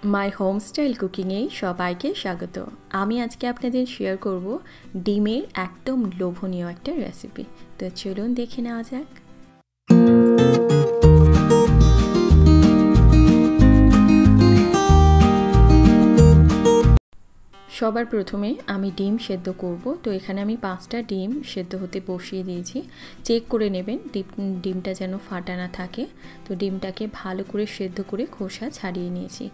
My home style কুকিংয়ে সবাইকে স্বাগত। আমি আজকে আপনাদের শেয়ার করব ডিমের একদম লোভনীয় একটা রেসিপি। তো চলুন দেখে নেওয়া যাক। সবার প্রথমে আমি ডিম সেদ্ধ করব। তো এখানে আমি 5টা ডিম সেদ্ধ হতে বসিয়ে দিয়েছি। চেক করে নেবেন ডিমটা যেন ফাটা না থাকে। তো ডিমটাকে ভালো করে সেদ্ধ করে খোসা ছাড়িয়ে নিয়েছি।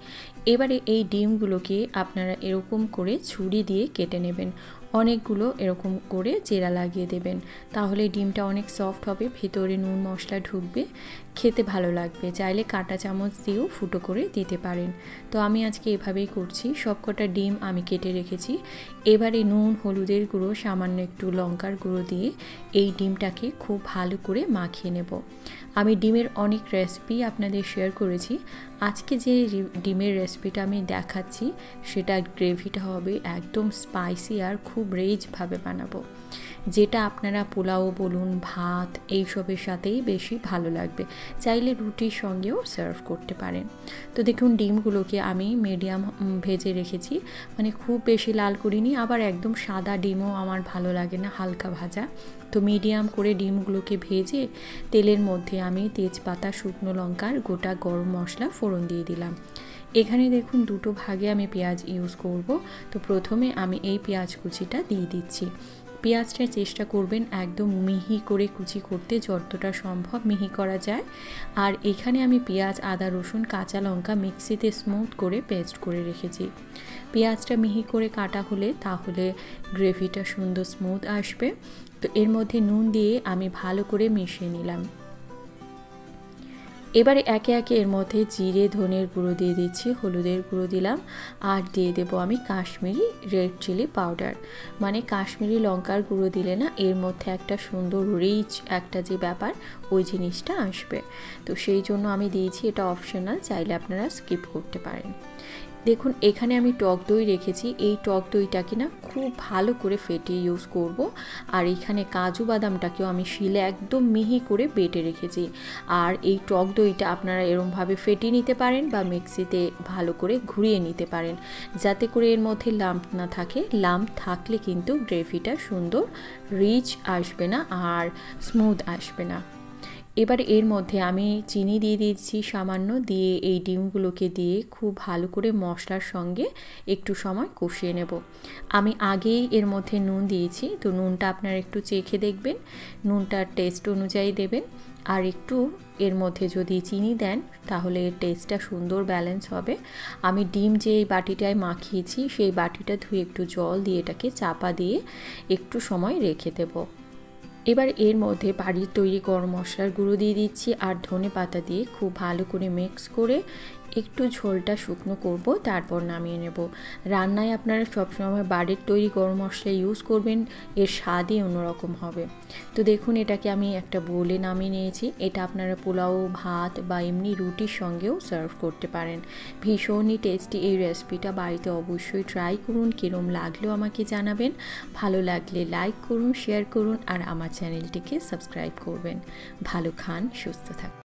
এবারে এই ডিমগুলোকে আপনারা এরকম করে ছুরি দিয়ে কেটে নেবেন। অনেকগুলো এরকম করে চেরা লাগিয়ে দেবেন, তাহলে ডিমটা অনেক সফট হবে, ভেতরে নুন মশলা ঢুকবে, খেতে ভালো লাগবে। চাইলে কাঁটা চামচ দিয়েও ফুটো করে দিতে পারেন। তো আমি আজকে এভাবেই করছি। সবকটা ডিম আমি কেটে রেখেছি। এবারে নুন, হলুদের গুঁড়ো, সামান্য একটু লঙ্কার গুঁড়ো দিয়ে এই ডিমটাকে খুব ভালো করে মাখিয়ে নেব। আমি ডিমের অনেক রেসিপি আপনাদের শেয়ার করেছি। আজকে যে ডিমের রেসিপিটা আমি দেখাচ্ছি সেটা গ্রেভিটা হবে একদম স্পাইসি আর খুব রিচভাবে বানাবো, যেটা আপনারা পোলাও বলুন, ভাত এইসবের সাথেই বেশি ভালো লাগবে। চাইলে রুটির সঙ্গেও সার্ভ করতে পারেন। তো দেখুন ডিমগুলোকে আমি মিডিয়াম ভেজে রেখেছি, মানে খুব বেশি লাল করিনি, আবার একদম সাদা ডিমও আমার ভালো লাগে না, হালকা ভাজা। তো মিডিয়াম করে ডিমগুলোকে ভেজে তেলের মধ্যে আমি তেজপাতা, শুকনো লঙ্কার গোটা গরম মশলা ফোড়ন দিয়ে দিলাম। এখানে দেখুন দুটো ভাগে আমি পেঁয়াজ ইউজ করব। তো প্রথমে আমি এই পেঁয়াজ কুচিটা দিয়ে দিচ্ছি। পেঁয়াজটা চেষ্টা করবেন একদম মিহি করে কুচি করতে, যতটা সম্ভব মিহি করা যায়। আর এখানে আমি পেঁয়াজ, আদা, রসুন, কাঁচা লঙ্কা মিক্সিতে স্মুথ করে পেস্ট করে রেখেছি। পেঁয়াজটা মিহি করে কাটা হলে তাহলে গ্রেভিটা সুন্দর স্মুথ আসবে। তো এর মধ্যে নুন দিয়ে আমি ভালো করে মিশিয়ে নিলাম। এবারে একে একে এর মধ্যে জিরে, ধনের গুঁড়ো দিয়ে দিচ্ছি, হলুদের গুঁড়ো দিলাম, আর দিয়ে দেবো আমি কাশ্মীরি রেড চিলি পাউডার। মানে কাশ্মীরি লঙ্কার গুঁড়ো দিলে না এর মধ্যে একটা সুন্দর রিচ একটা যে ব্যাপার ওই জিনিসটা আসবে। তো সেই জন্য আমি দিয়েছি, এটা অপশনাল, চাইলে আপনারা স্কিপ করতে পারেন। দেখুন এখানে আমি টক দই রেখেছি। এই টক দইটাকে না খুব ভালো করে ফেটিয়ে ইউজ করব। আর এখানে কাজু বাদামটাকেও আমি শিলে একদম মিহি করে বেটে রেখেছি। আর এই টক দইটা আপনারা এরমভাবে ফেটিয়ে নিতে পারেন বা মিক্সিতে ভালো করে ঘুরিয়ে নিতে পারেন, যাতে করে এর মধ্যে লাম্প না থাকে। লাম্প থাকলে কিন্তু গ্রেভিটা সুন্দর রিচ আসবে না আর স্মুথ আসবে না। এবার এর মধ্যে আমি চিনি দিয়ে দিচ্ছি সামান্য, দিয়ে এই ডিমগুলোকে দিয়ে খুব ভালো করে মশলার সঙ্গে একটু সময় কষিয়ে নেব। আমি আগেই এর মধ্যে নুন দিয়েছি, তো নুনটা আপনারা একটু চেখে দেখবেন, নুনটার টেস্ট অনুযায়ী দেবেন। আর একটু এর মধ্যে যদি চিনি দেন তাহলে এর টেস্টটা সুন্দর ব্যালেন্স হবে। আমি ডিম যে বাটিটায় মাখিয়েছি সেই বাটিটা ধুয়ে একটু জল দিয়ে এটাকে চাপা দিয়ে একটু সময় রেখে দেবো। এবার এর মধ্যে বাড়ির তৈরি গরম মশলার গুঁড়ো দিয়ে দিচ্ছি আর ধনে পাতা দিয়ে খুব ভালো করে মিক্স করে একটু ঝোলটা শুকনো করব, তারপর নামিয়ে নেব। রান্নায় আপনারা সবসময় বাড়ির তৈরি গরম মশলা ইউজ করবেন, এর স্বাদই অন্যরকম হবে। তো দেখুন এটাকে আমি একটা বোলে নামিয়ে নিয়েছি। এটা আপনারা পোলাও, ভাত বা এমনি রুটির সঙ্গেও সার্ভ করতে পারেন। ভীষণই টেস্টি এই রেসিপিটা, বাড়িতে অবশ্যই ট্রাই করুন। কিরম লাগলেও আমাকে জানাবেন। ভালো লাগলে লাইক করুন, শেয়ার করুন আর আমার চ্যানেলটিকে সাবস্ক্রাইব করবেন। ভালো খান, সুস্থ থাকুন।